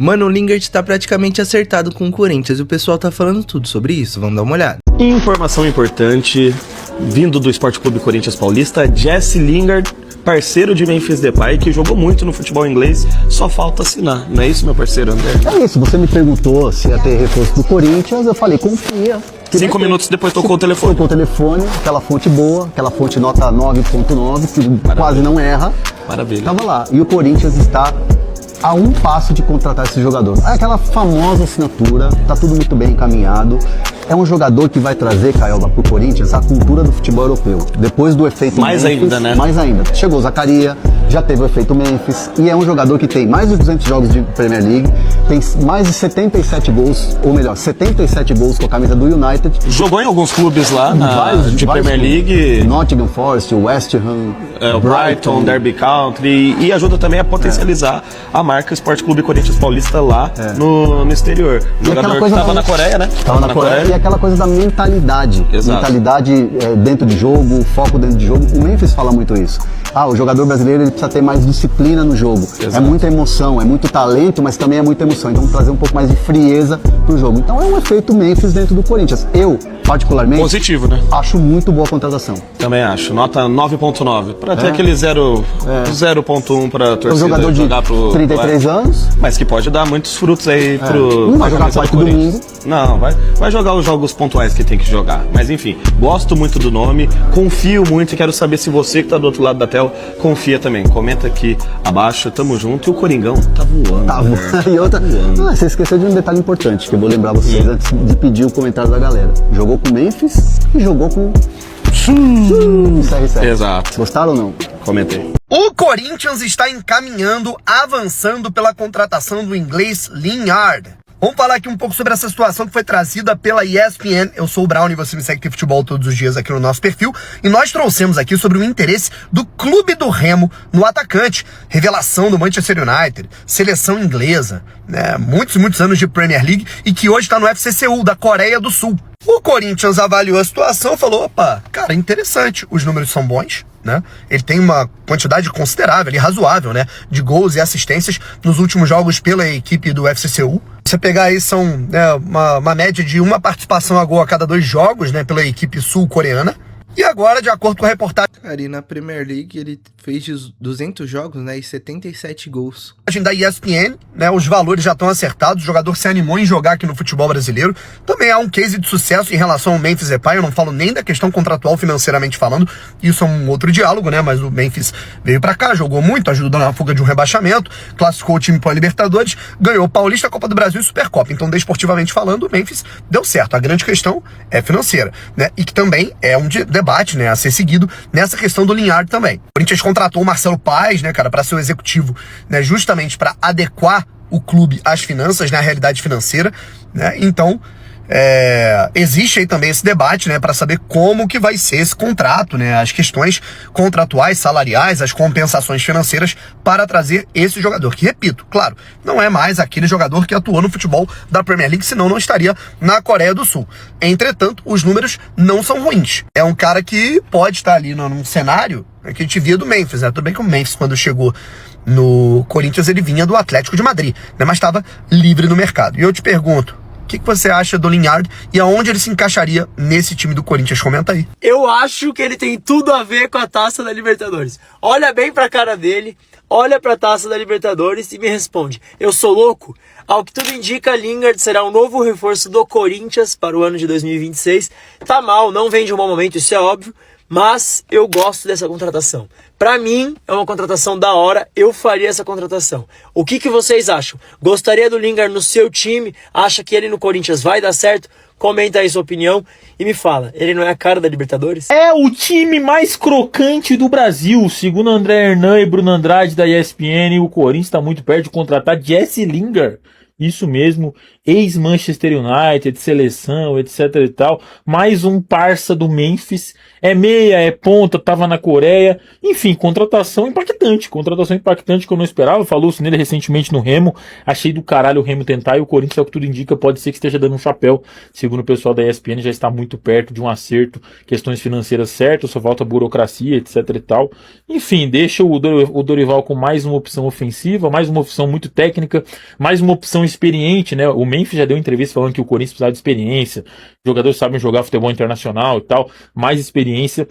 Mano, o Lingard tá praticamente acertado com o Corinthians e o pessoal tá falando tudo sobre isso, vamos dar uma olhada. Informação importante, vindo do Esporte Clube Corinthians Paulista, Jesse Lingard, parceiro de Memphis Depay, que jogou muito no futebol inglês, só falta assinar, não é isso, meu parceiro André? É isso, você me perguntou se ia ter reforço do Corinthians, eu falei, confia. 5 minutos depois tocou o telefone. Tocou o telefone, aquela fonte boa, aquela fonte nota 9.9, que quase não erra. Maravilha. Tava lá, e o Corinthians está a um passo de contratar esse jogador. É aquela famosa assinatura, tá tudo muito bem encaminhado. É um jogador que vai trazer, Caioba, pro Corinthians a cultura do futebol europeu. Depois do efeito mais Memphis, ainda, né? Mais ainda. Chegou o Zaccaria, já teve o efeito Memphis, e é um jogador que tem mais de 200 jogos de Premier League, tem mais de 77 gols, ou melhor, 77 gols com a camisa do United. Jogou em alguns clubes lá de Premier League. Nottingham Forest, West Ham, o Brighton, Derby County, e ajuda também a potencializar a marca Esporte Clube Corinthians Paulista lá no exterior. O jogador que tava na Coreia, né? Tava na Coreia. E aquela coisa da mentalidade. Exato. Mentalidade dentro de jogo, foco dentro de jogo. O Memphis fala muito isso. O jogador brasileiro ele precisa ter mais disciplina no jogo. Exato. É muita emoção, é muito talento, mas também é muita emoção. Então trazer um pouco mais de frieza pro jogo. Então é um efeito Memphis dentro do Corinthians. Eu, particularmente, positivo, né? Acho muito boa a contratação. Também acho. Nota 9.9. Pra ter aquele 0.1 pra torcida. Um jogador de jogar pro 33 anos. Mas que pode dar muitos frutos aí pro... Não vai jogar quarto domingo. Não, vai jogar os jogos pontuais que tem que jogar. Mas enfim, gosto muito do nome, confio muito e quero saber se você que tá do outro lado da tela confia também. Comenta aqui abaixo, tamo junto. E o Coringão tá voando. Tá voando. E outra... você esqueceu de um detalhe importante que eu vou lembrar vocês antes de pedir o comentário da galera. Jogou com Memphis e jogou com... CR7. Exato. Gostaram ou não? Comentei. O Corinthians está encaminhando, avançando pela contratação do inglês Lingard. Vamos falar aqui um pouco sobre essa situação que foi trazida pela ESPN. Eu sou o Brown e você me segue aqui futebol todos os dias aqui no nosso perfil. E nós trouxemos aqui sobre o interesse do Clube do Remo no atacante. Revelação do Manchester United, seleção inglesa, né? Muitos anos de Premier League e que hoje está no FC Seul, da Coreia do Sul. O Corinthians avaliou a situação e falou, opa, cara, interessante, os números são bons, né? Ele tem uma quantidade considerável, razoável, né, de gols e assistências nos últimos jogos pela equipe do FC Seul. Você pegar aí, são uma média de uma participação a gol a cada 2 jogos, né, pela equipe sul-coreana. E agora, de acordo com a reportagem Cara, e na Premier League ele fez 200 jogos, né, e 77 gols. da ESPN, né, os valores já estão acertados, o jogador se animou em jogar aqui no futebol brasileiro. Também há um case de sucesso em relação ao Memphis Depay, eu não falo nem da questão contratual financeiramente falando, isso é um outro diálogo, né, mas o Memphis veio pra cá, jogou muito, ajudou na fuga de um rebaixamento, classificou o time para a Libertadores, ganhou o Paulista, Copa do Brasil e Supercopa. Então, desportivamente falando, o Memphis deu certo. A grande questão é financeira, né, e que também é um debate, né, a ser seguido nessa questão do Lingard também. O Corinthians contratou o Marcelo Paes, né, cara, para ser o executivo, né, justamente para adequar o clube às finanças, né, à realidade financeira, né? Então, existe aí também esse debate, né, para saber como que vai ser esse contrato, né, as questões contratuais, salariais, as compensações financeiras para trazer esse jogador, que, repito, claro, não é mais aquele jogador que atuou no futebol da Premier League, senão não estaria na Coreia do Sul. Entretanto, os números não são ruins. É um cara que pode estar ali num cenário que a gente via do Memphis, né? Tudo bem que o Memphis, quando chegou no Corinthians, ele vinha do Atlético de Madrid, né, mas estava livre no mercado. E eu te pergunto, o que você acha do Lingard e aonde ele se encaixaria nesse time do Corinthians? Comenta aí. Eu acho que ele tem tudo a ver com a Taça da Libertadores. Olha bem pra cara dele, olha pra Taça da Libertadores e me responde. Eu sou louco? Ao que tudo indica, Lingard será um novo reforço do Corinthians para o ano de 2026. Tá mal, não vem de um bom momento, isso é óbvio. Mas eu gosto dessa contratação. Pra mim, é uma contratação da hora, eu faria essa contratação. O que vocês acham? Gostaria do Lingard no seu time? Acha que ele no Corinthians vai dar certo? Comenta aí sua opinião e me fala, ele não é a cara da Libertadores? É o time mais crocante do Brasil, segundo André Hernan e Bruno Andrade da ESPN, o Corinthians está muito perto de contratar Jesse Lingard. Isso mesmo, ex-Manchester United, seleção, etc e tal, mais um parça do Memphis, é meia, é ponta, tava na Coreia, enfim, contratação impactante que eu não esperava, falou-se nele recentemente no Remo, achei do caralho o Remo tentar, e o Corinthians, ao que tudo indica, pode ser que esteja dando um chapéu, segundo o pessoal da ESPN, já está muito perto de um acerto, questões financeiras certas, só falta burocracia, etc e tal, enfim, deixa o Dorival com mais uma opção ofensiva, mais uma opção muito técnica, mais uma opção experiente, né? O Memphis já deu entrevista falando que o Corinthians precisava de experiência, os jogadores sabem jogar futebol internacional e tal, mais experiência,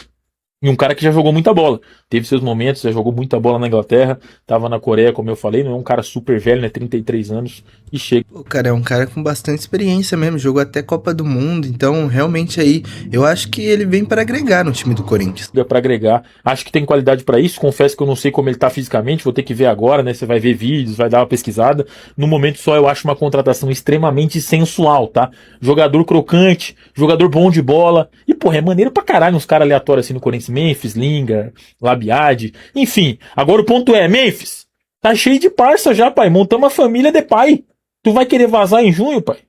e um cara que já jogou muita bola, teve seus momentos, já jogou muita bola na Inglaterra, tava na Coreia, como eu falei, não é um cara super velho, né? 33 anos e chega. O cara é um cara com bastante experiência mesmo, jogou até Copa do Mundo, então realmente aí eu acho que ele vem para agregar no time do Corinthians. Para agregar, acho que tem qualidade para isso, confesso que eu não sei como ele tá fisicamente, vou ter que ver agora, né? Você vai ver vídeos, vai dar uma pesquisada. No momento só eu acho uma contratação extremamente sensual, tá? Jogador crocante, jogador bom de bola, e porra, é maneiro pra caralho uns caras aleatórios assim no Corinthians, Memphis, Lingard, Labiade, enfim. Agora o ponto é, Memphis, tá cheio de parça já, pai, montamos uma família de pai. Tu vai querer vazar em junho, pai?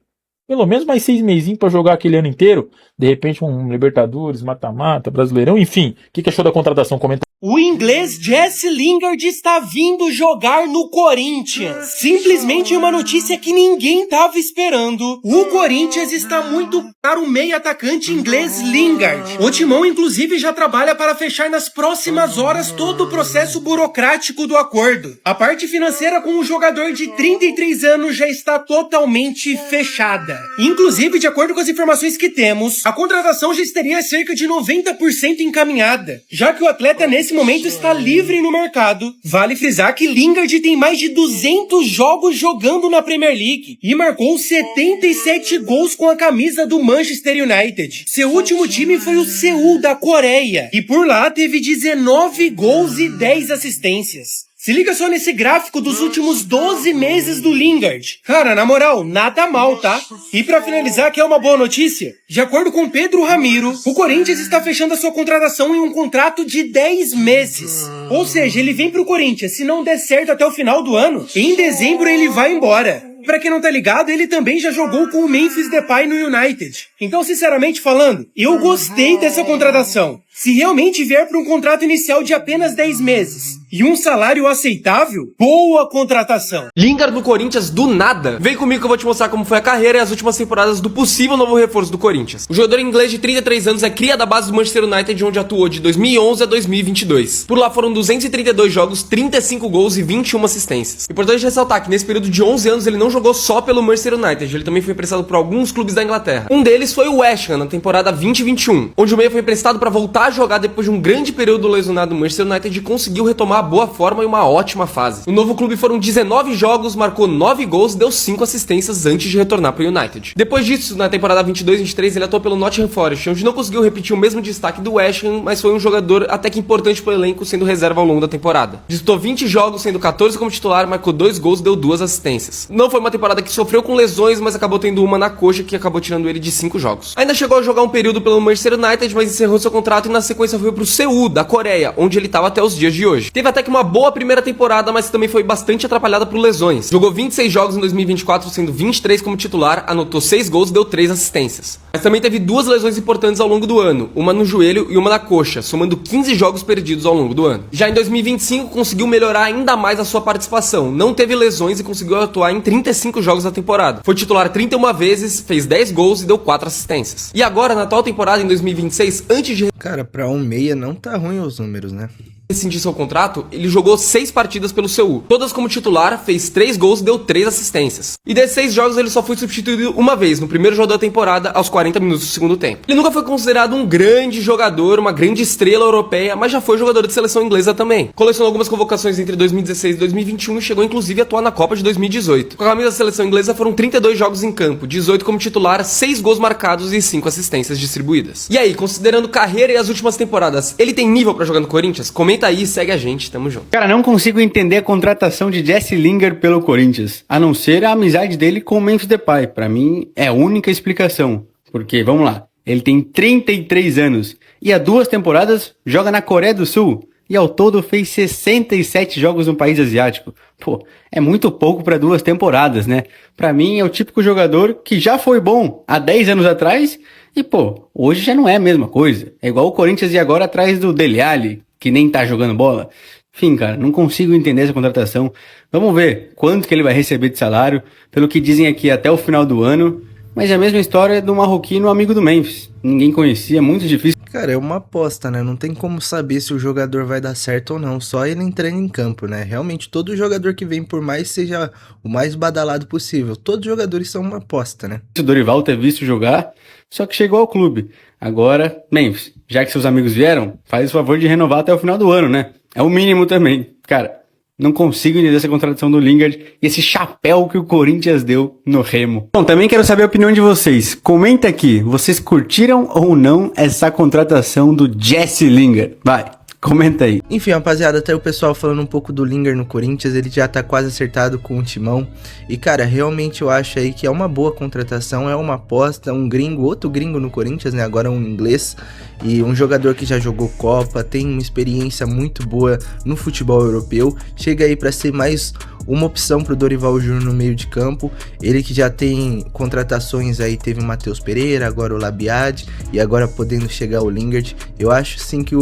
Pelo menos mais 6 mesinhos pra jogar aquele ano inteiro. De repente um Libertadores, mata-mata, Brasileirão, enfim. O que achou da contratação? Comenta. O inglês Jesse Lingard está vindo jogar no Corinthians. Simplesmente uma notícia que ninguém estava esperando. O Corinthians está muito para o meio atacante inglês Lingard. O Timão, inclusive, já trabalha para fechar nas próximas horas todo o processo burocrático do acordo. A parte financeira com o jogador de 33 anos já está totalmente fechada. Inclusive, de acordo com as informações que temos, a contratação já estaria cerca de 90% encaminhada, já que o atleta nesse momento está livre no mercado. Vale frisar que Lingard tem mais de 200 jogos jogando na Premier League e marcou 77 gols com a camisa do Manchester United. Seu último time foi o Seul da Coreia e por lá teve 19 gols e 10 assistências. Se liga só nesse gráfico dos últimos 12 meses do Lingard. Cara, na moral, nada mal, tá? E pra finalizar, que é uma boa notícia, de acordo com Pedro Ramiro, o Corinthians está fechando a sua contratação em um contrato de 10 meses. Ou seja, ele vem pro Corinthians, se não der certo até o final do ano, em dezembro ele vai embora. Pra quem não tá ligado, ele também já jogou com o Memphis Depay no United. Então, sinceramente falando, eu gostei dessa contratação. Se realmente vier para um contrato inicial de apenas 10 meses e um salário aceitável, boa contratação. Lingard no Corinthians do nada. Vem comigo que eu vou te mostrar como foi a carreira e as últimas temporadas do possível novo reforço do Corinthians. O jogador inglês de 33 anos é cria da base do Manchester United, onde atuou de 2011 a 2022. Por lá foram 232 jogos, 35 gols e 21 assistências. Importante ressaltar que nesse período de 11 anos ele não jogou só pelo Manchester United, ele também foi emprestado por alguns clubes da Inglaterra. Um deles foi o West Ham na temporada 2021, onde o meia foi emprestado para voltar a jogar depois de um grande período lesionado no Manchester United e conseguiu retomar a boa forma e uma ótima fase. No novo clube foram 19 jogos, marcou 9 gols e deu 5 assistências antes de retornar para o United. Depois disso, na temporada 22-23, ele atuou pelo Nottingham Forest, onde não conseguiu repetir o mesmo destaque do West Ham, mas foi um jogador até que importante para o elenco, sendo reserva ao longo da temporada. Disputou 20 jogos, sendo 14 como titular, marcou 2 gols e deu 2 assistências. Não foi uma temporada que sofreu com lesões, mas acabou tendo uma na coxa que acabou tirando ele de 5 jogos. Ainda chegou a jogar um período pelo Manchester United, mas encerrou seu contrato e na sequência foi pro Seul, da Coreia, onde ele estava até os dias de hoje. Teve até que uma boa primeira temporada, mas também foi bastante atrapalhada por lesões. Jogou 26 jogos em 2024, sendo 23 como titular, anotou 6 gols e deu 3 assistências. Mas também teve 2 lesões importantes ao longo do ano, uma no joelho e uma na coxa, somando 15 jogos perdidos ao longo do ano. Já em 2025 conseguiu melhorar ainda mais a sua participação, não teve lesões e conseguiu atuar em 35 jogos da temporada. Foi titular 31 vezes, fez 10 gols e deu 4 assistências. E agora, na atual temporada, em 2026, antes de... Cara, pra um meia não tá ruim os números, né? rescindir seu contrato, ele jogou 6 partidas pelo Seul. Todas como titular, fez 3 gols e deu 3 assistências. E desses 6 jogos ele só foi substituído uma vez, no primeiro jogo da temporada, aos 40 minutos do segundo tempo. Ele nunca foi considerado um grande jogador, uma grande estrela europeia, mas já foi jogador de seleção inglesa também. Colecionou algumas convocações entre 2016 e 2021 e chegou inclusive a atuar na Copa de 2018. Com a camisa da seleção inglesa foram 32 jogos em campo, 18 como titular, 6 gols marcados e 5 assistências distribuídas. E aí, considerando carreira e as últimas temporadas, ele tem nível pra jogar no Corinthians? Comenta aí e segue a gente, tamo junto. Cara, não consigo entender a contratação de Jesse Lingard pelo Corinthians, a não ser a amizade dele com o Memphis Depay. Pra mim, é a única explicação. Porque, vamos lá, ele tem 33 anos e há 2 temporadas joga na Coreia do Sul. e ao todo fez 67 jogos no país asiático. Pô, é muito pouco para 2 temporadas, né? Pra mim é o típico jogador que já foi bom há 10 anos atrás e, pô, hoje já não é a mesma coisa. É igual o Corinthians e agora atrás do Dele Alli, que nem tá jogando bola. Enfim, cara, não consigo entender essa contratação. Vamos ver quanto que ele vai receber de salário, pelo que dizem aqui até o final do ano. Mas é a mesma história do marroquino amigo do Memphis. Ninguém conhecia, muito difícil. Cara, é uma aposta, né? Não tem como saber se o jogador vai dar certo ou não, só ele entrando em campo, né? Realmente, todo jogador que vem, por mais seja o mais badalado possível, todos os jogadores são uma aposta, né? O Dorival ter visto jogar, só que chegou ao clube. Agora, Memphis, já que seus amigos vieram, faz o favor de renovar até o final do ano, né? É o mínimo também. Cara, não consigo entender essa contratação do Lingard e esse chapéu que o Corinthians deu no Remo. Bom, também quero saber a opinião de vocês. Comenta aqui, vocês curtiram ou não essa contratação do Jesse Lingard? Vai, comenta aí. Enfim, rapaziada, até o pessoal falando um pouco do Lingard no Corinthians, ele já tá quase acertado com o Timão. E, cara, realmente eu acho aí que é uma boa contratação, é uma aposta, um gringo, outro gringo no Corinthians, né? Agora um inglês. E um jogador que já jogou Copa, tem uma experiência muito boa no futebol europeu. Chega aí para ser mais uma opção pro Dorival Júnior no meio de campo. Ele que já tem contratações aí, teve o Matheus Pereira, agora o Labiad e agora podendo chegar o Lingard. Eu acho sim que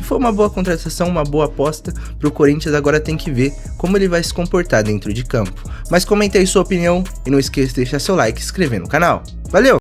foi uma boa contratação, uma boa aposta pro Corinthians. Agora tem que ver como ele vai se comportar dentro de campo. Mas comenta aí sua opinião e não esqueça de deixar seu like e se inscrever no canal. Valeu!